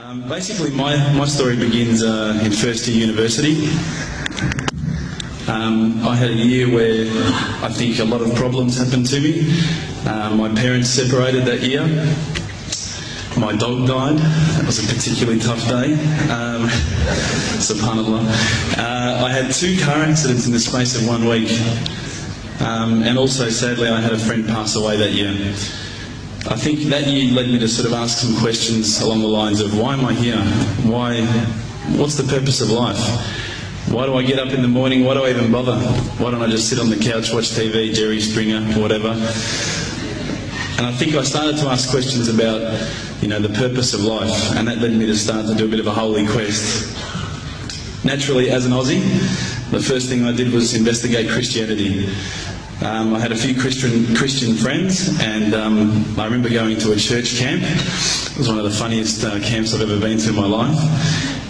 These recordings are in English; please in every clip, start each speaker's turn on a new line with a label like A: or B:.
A: Basically, my story begins in first year university. I had a year where I think a lot of problems happened to me. My parents separated that year. My dog died. That was a particularly tough day. Subhanallah. I had 2 car accidents in the space of 1 week. And also, sadly, I had a friend pass away that year. I think that year led me to sort of ask some questions along the lines of, why am I here? What's the purpose of life? Why do I get up in the morning? Why do I even bother? Why don't I just sit on the couch, watch TV, Jerry Springer, whatever? And I think I started to ask questions about, the purpose of life, and that led me to start to do a bit of a holy quest. Naturally, as an Aussie, the first thing I did was investigate Christianity. I had a few Christian friends, and I remember going to a church camp. It was one of the funniest camps I've ever been to in my life.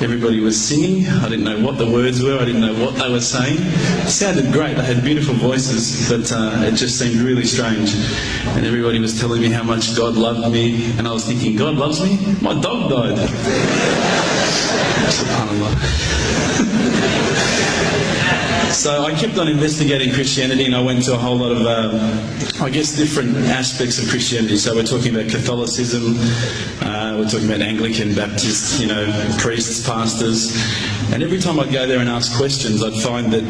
A: Everybody was singing. I didn't know what the words were. I didn't know what they were saying. It sounded great. They had beautiful voices, but it just seemed really strange. And everybody was telling me how much God loved me, and I was thinking, God loves me? My dog died. SubhanAllah. So I kept on investigating Christianity, and I went to a whole lot of, different aspects of Christianity. So we're talking about Catholicism, we're talking about Anglican, Baptist, priests, pastors. And every time I'd go there and ask questions, I'd find that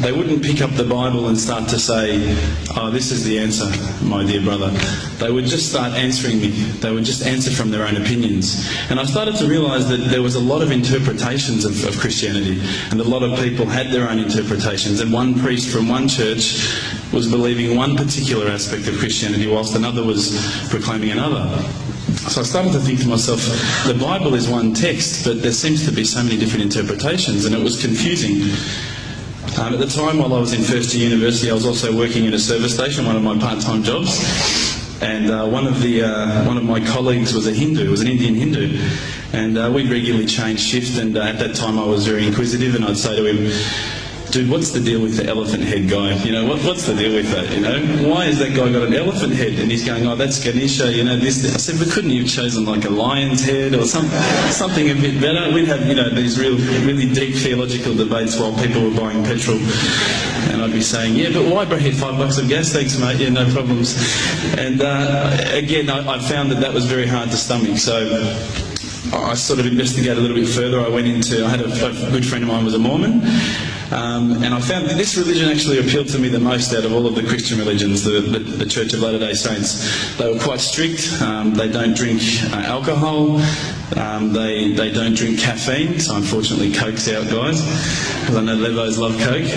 A: they wouldn't pick up the Bible and start to say, oh, this is the answer, my dear brother. They would just start answering me. They would just answer from their own opinions. And I started to realise that there was a lot of interpretations of Christianity, and a lot of people had their own interpretations. And one priest from one church was believing one particular aspect of Christianity, whilst another was proclaiming another. So I started to think to myself, the Bible is one text, but there seems to be so many different interpretations, and it was confusing. At the time, while I was in first year university, I was also working at a service station, one of my part-time jobs. And one of my colleagues was a Hindu, was an Indian Hindu. And we'd regularly change shift, and at that time I was very inquisitive, and I'd say to him, dude, what's the deal with the elephant head guy? What's the deal with that? Why has that guy got an elephant head? And he's going, oh, that's Ganesha, this. I said, but couldn't you have chosen like a lion's head or something a bit better? We'd have, these really deep theological debates while people were buying petrol. And I'd be saying, yeah, but why bring $5 of gas? Thanks, mate. Yeah, no problems. And again, I found that was very hard to stomach. So I sort of investigated a little bit further. I had a good friend of mine was a Mormon. And I found that this religion actually appealed to me the most out of all of the Christian religions, the Church of Latter-day Saints. They were quite strict. They don't drink alcohol. They don't drink caffeine. So unfortunately, Coke's out, guys, because I know Levos love Coke.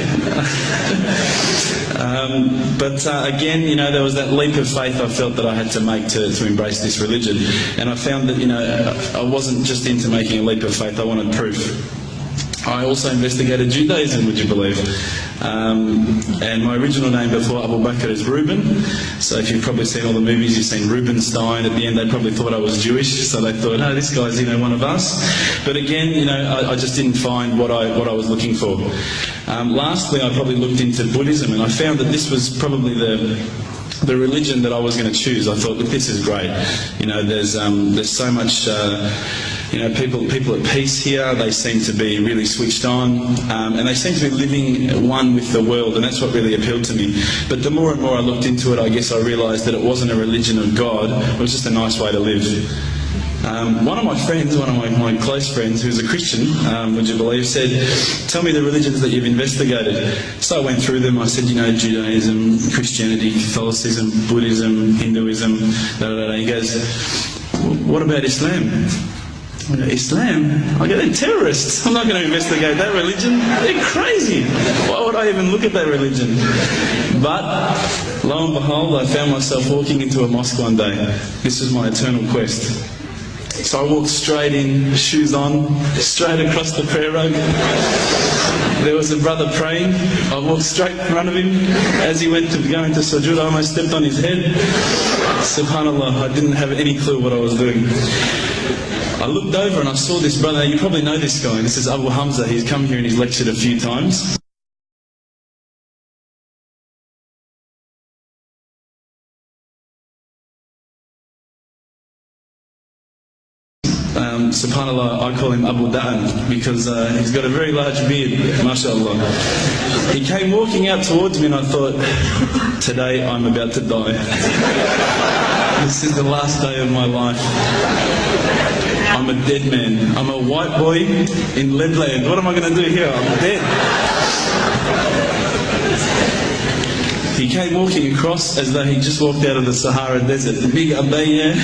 A: But again, there was that leap of faith I felt that I had to make to embrace this religion. And I found that, I wasn't just into making a leap of faith, I wanted proof. I also investigated Judaism, would you believe? And my original name before Abu Bakr is Reuben. So if you've probably seen all the movies, you've seen Reubenstein. At the end, they probably thought I was Jewish, so they thought, oh, this guy's one of us. But again, I just didn't find what I was looking for. Lastly, I probably looked into Buddhism, and I found that this was probably the religion that I was going to choose. I thought, look, this is great. There's so much. People at peace here. They seem to be really switched on, and they seem to be living one with the world, and that's what really appealed to me. But the more and more I looked into it, I guess I realised that it wasn't a religion of God. It was just a nice way to live. One of my friends, one of my close friends, who's a Christian, would you believe, said, tell me the religions that you've investigated. So I went through them. I said, Judaism, Christianity, Catholicism, Buddhism, Hinduism, He goes, what about Islam? Islam? I go, they're terrorists. I'm not going to investigate that religion. They're crazy. Why would I even look at that religion? But lo and behold, I found myself walking into a mosque one day. This is my eternal quest. So I walked straight in, shoes on, straight across the prayer rug. There was a brother praying. I walked straight in front of him. As he went to go into sujood, I almost stepped on his head. Subhanallah, I didn't have any clue what I was doing. I looked over and I saw this brother. You probably know this guy. This is Abu Hamza. He's come here and he's lectured a few times. subhanAllah, I call him Abu Da'an because he's got a very large beard, mashallah. He came walking out towards me and I thought, today I'm about to die. This is the last day of my life. I'm a dead man. I'm a white boy in Leadland. What am I going to do here? I'm dead. He came walking across as though he just walked out of the Sahara Desert. Big abaya,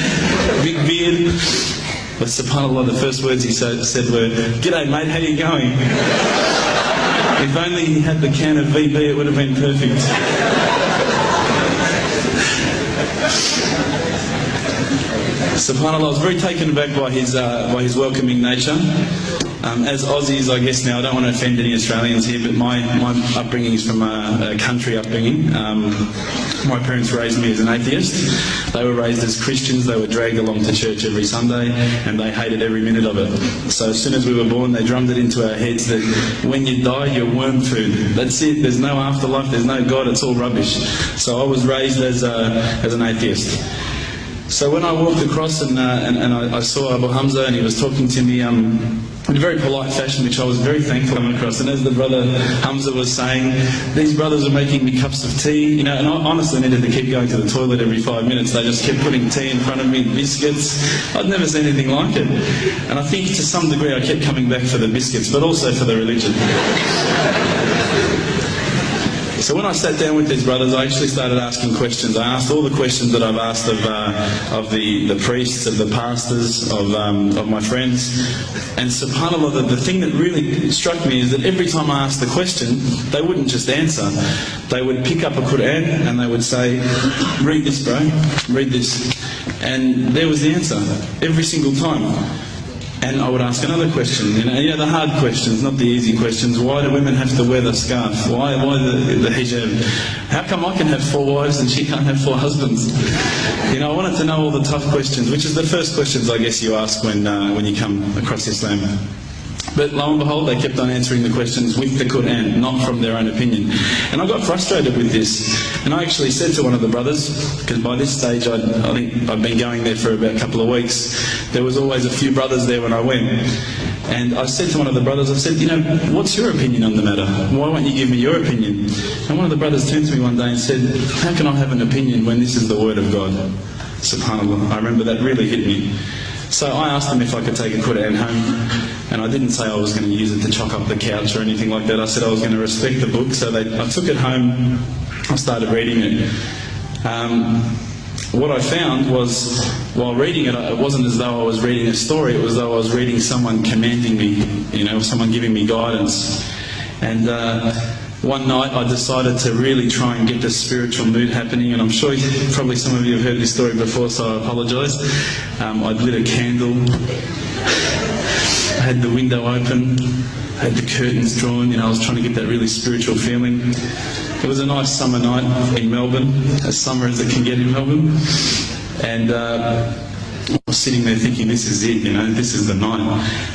A: big beard. But subhanAllah, the first words he said were, "G'day mate, how you going?" If only he had the can of VB, it would have been perfect. SubhanAllah, I was very taken aback by his welcoming nature. As Aussies, I guess now, I don't want to offend any Australians here, but my upbringing is from a country upbringing. My parents raised me as an atheist. They were raised as Christians. They were dragged along to church every Sunday, and they hated every minute of it. So as soon as we were born, they drummed it into our heads that when you die, you're worm food. That's it. There's no afterlife. There's no God. It's all rubbish. So I was raised as an atheist. So when I walked across and I saw Abu Hamza and he was talking to me in a very polite fashion, which I was very thankful to come across. And as the brother Hamza was saying, these brothers are making me cups of tea, and I honestly needed to keep going to the toilet every 5 minutes. They just kept putting tea in front of me, biscuits. I'd never seen anything like it. And I think to some degree I kept coming back for the biscuits, but also for the religion. So when I sat down with these brothers, I actually started asking questions. I asked all the questions that I've asked of the priests, of the pastors, of my friends. And subhanAllah, the thing that really struck me is that every time I asked the question, they wouldn't just answer. They would pick up a Quran and they would say, "Read this, bro, read this." And there was the answer, every single time. And I would ask another question, the hard questions, not the easy questions. Why do women have to wear the scarf? Why the hijab? How come I can have 4 wives and she can't have 4 husbands? I wanted to know all the tough questions, which is the first questions I guess you ask when you come across Islam. But lo and behold, they kept on answering the questions with the Quran, not from their own opinion. And I got frustrated with this. And I actually said to one of the brothers, because by this stage I think I'd been going there for about a couple of weeks, there was always a few brothers there when I went. And I said to one of the brothers, I said, what's your opinion on the matter? Why won't you give me your opinion? And one of the brothers turned to me one day and said, how can I have an opinion when this is the word of God? SubhanAllah, I remember that really hit me. So I asked them if I could take a Quran home, and I didn't say I was going to use it to chalk up the couch or anything like that. I said I was going to respect the book, so I took it home, I started reading it. What I found was, while reading it, it wasn't as though I was reading a story, it was as though I was reading someone commanding me, someone giving me guidance. And one night I decided to really try and get the spiritual mood happening, and I'm sure probably some of you have heard this story before, so I apologise. I'd lit a candle, I had the window open, I had the curtains drawn, I was trying to get that really spiritual feeling. It was a nice summer night in Melbourne, as summer as it can get in Melbourne, and I was sitting there thinking, this is it, this is the night.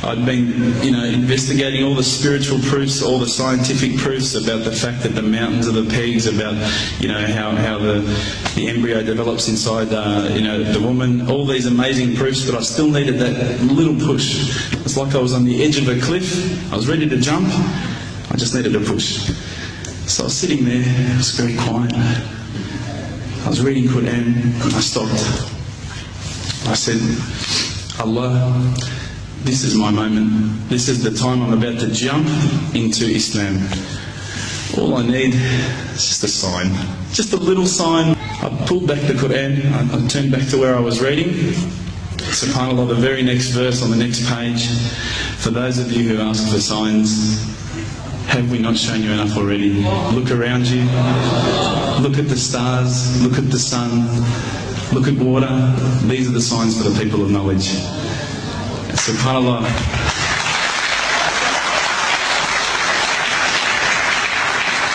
A: I'd been, investigating all the spiritual proofs, all the scientific proofs about the fact that the mountains are the pegs, about, how the embryo develops inside, the woman, all these amazing proofs, but I still needed that little push. It's like I was on the edge of a cliff, I was ready to jump, I just needed a push. So I was sitting there, it was very quiet. I was reading Quran, I stopped. I said, Allah, this is my moment. This is the time I'm about to jump into Islam. All I need is just a sign. Just a little sign. I pulled back the Quran, I turned back to where I was reading. SubhanAllah, the very next verse on the next page. For those of you who ask for signs, have we not shown you enough already? Look around you. Look at the stars. Look at the sun. Look at water. These are the signs for the people of knowledge. SubhanAllah.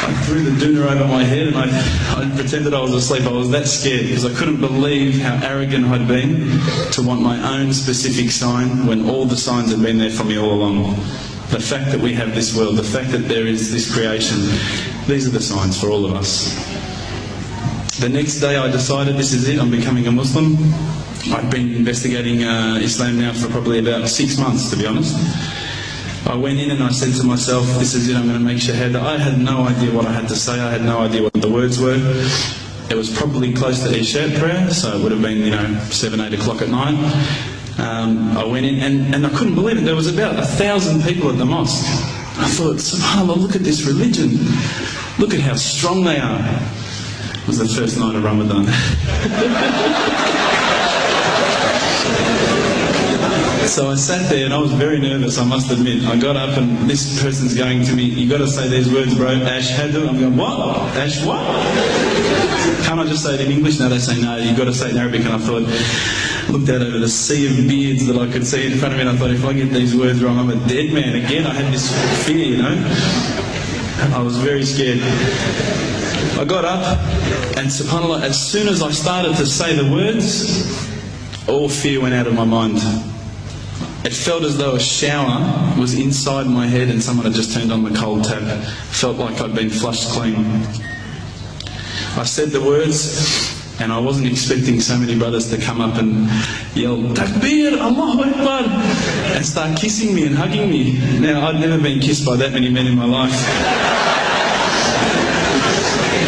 A: I threw the doona over my head and I pretended I was asleep. I was that scared because I couldn't believe how arrogant I'd been to want my own specific sign when all the signs had been there for me all along. The fact that we have this world, the fact that there is this creation, these are the signs for all of us. The next day I decided, this is it, I'm becoming a Muslim. I've been investigating Islam now for probably about 6 months, to be honest. I went in and I said to myself, this is it, I'm going to make shahada. I had no idea what I had to say, I had no idea what the words were. It was probably close to Isha prayer, so it would have been, 7, 8 o'clock at night. I went in and I couldn't believe it, there was about 1,000 people at the mosque. I thought, subhanAllah, look at this religion. Look at how strong they are. It was the first night of Ramadan. So I sat there and I was very nervous, I must admit. I got up and this person's going to me, you got to say these words, bro, ashhadu. I'm going, what? Ash what? Can't I just say it in English? No, they say no, you've got to say it in Arabic. And I thought, looked out over the sea of beards that I could see in front of me, and I thought, if I get these words wrong, I'm a dead man again. I had this fear, I was very scared. I got up, and subhanAllah, as soon as I started to say the words, all fear went out of my mind. It felt as though a shower was inside my head and someone had just turned on the cold tap. Felt like I'd been flushed clean. I said the words, and I wasn't expecting so many brothers to come up and yell, Takbir, Allahu Akbar, and start kissing me and hugging me. Now, I'd never been kissed by that many men in my life.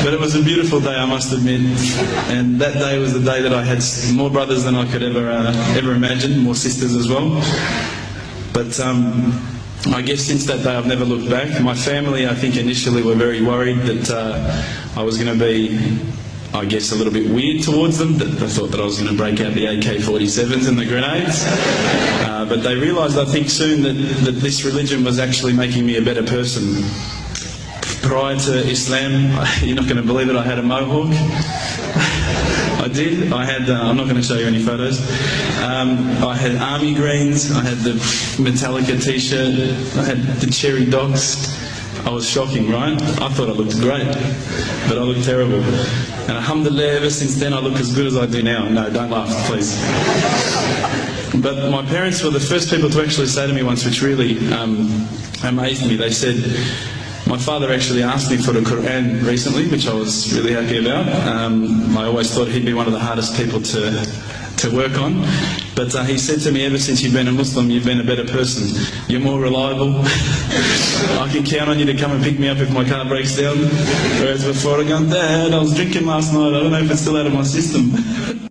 A: But it was a beautiful day, I must admit. And that day was the day that I had more brothers than I could ever imagine, more sisters as well. But I guess since that day I've never looked back. My family, I think, initially were very worried that I was going to be, I guess, a little bit weird towards them. That they thought that I was going to break out the AK-47s and the grenades. But they realised, I think, soon that this religion was actually making me a better person. Prior to Islam, you're not going to believe it, I had a mohawk. I did. I had, I'm not going to show you any photos. I had army greens, I had the Metallica t-shirt, I had the cherry dogs. I was shocking, right? I thought I looked great, but I looked terrible. And alhamdulillah, ever since then I look as good as I do now. No, don't laugh, please. But my parents were the first people to actually say to me once, which really amazed me. They said, my father actually asked me for the Quran recently, which I was really happy about. I always thought he'd be one of the hardest people to work on. But he said to me, ever since you've been a Muslim, you've been a better person. You're more reliable. I can count on you to come and pick me up if my car breaks down. Whereas before I go, Dad, I was drinking last night, I don't know if it's still out of my system.